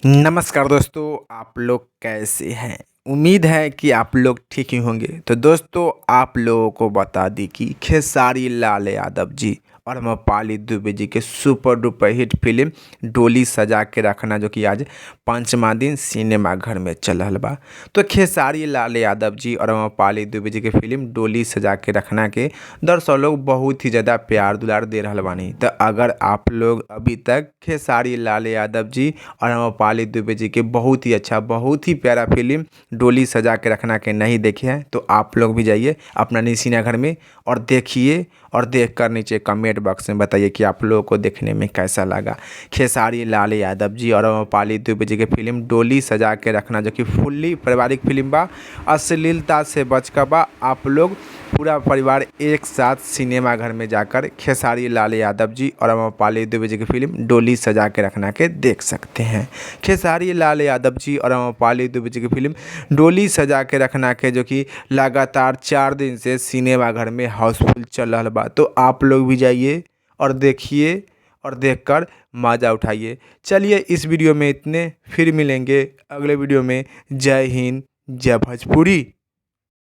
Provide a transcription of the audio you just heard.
नमस्कार दोस्तों, आप लोग कैसे हैं? उम्मीद है कि आप लोग ठीक ही होंगे। तो दोस्तों, आप लोगों को बता दी कि खेसारी लाल यादव जी और अम्रपाली दुबे जी के सुपर डुपर हिट फिल्म डोली सजा के रखना, जो कि आज 5वां दिन सिनेमा घर में चल रहल बा। तो खेसारी लाल यादव जी और अम्रपाली दुबे जी के फिल्म डोली सजा के रखना के दर्शक लोग बहुत ही ज़्यादा प्यार दुलार दे रहल बानी। तो अगर आप लोग अभी तक खेसारी लाल यादव जी और अम्रपाली दुबे जी के बहुत ही अच्छा, बहुत ही प्यारा फिल्म डोली सजा के रखना के नहीं देखे हैं, तो आप लोग भी जाइए अपना सिनेमा घर में और देखिए। और देख कर नीचे कमेंट बॉक्स में बताइए कि आप लोगों को देखने में कैसा लगा। खेसारी लाल यादव जी और अम्रपाली दुबे जी के फिल्म डोली सजा के रखना, जो कि फुल्ली पारिवारिक फिल्म बा, अश्लीलता से बच कर बा। आप लोग पूरा परिवार एक साथ सिनेमा घर में जाकर खेसारी लाल यादव जी और अम्रपाली दुबे जी की फिल्म डोली सजा के रखना के देख सकते हैं। खेसारी लाल यादव जी और अम्रपाली दुबे जी की फिल्म डोली सजा के रखना के, जो कि लगातार 4 दिन से सिनेमा घर में हाउसफुल चल रहा बा। तो आप लोग भी जाइए और देखिए और देखकर मज़ा उठाइए। चलिए, इस वीडियो में इतने, फिर मिलेंगे अगले वीडियो में। जय हिंद, जय भोजपुरी।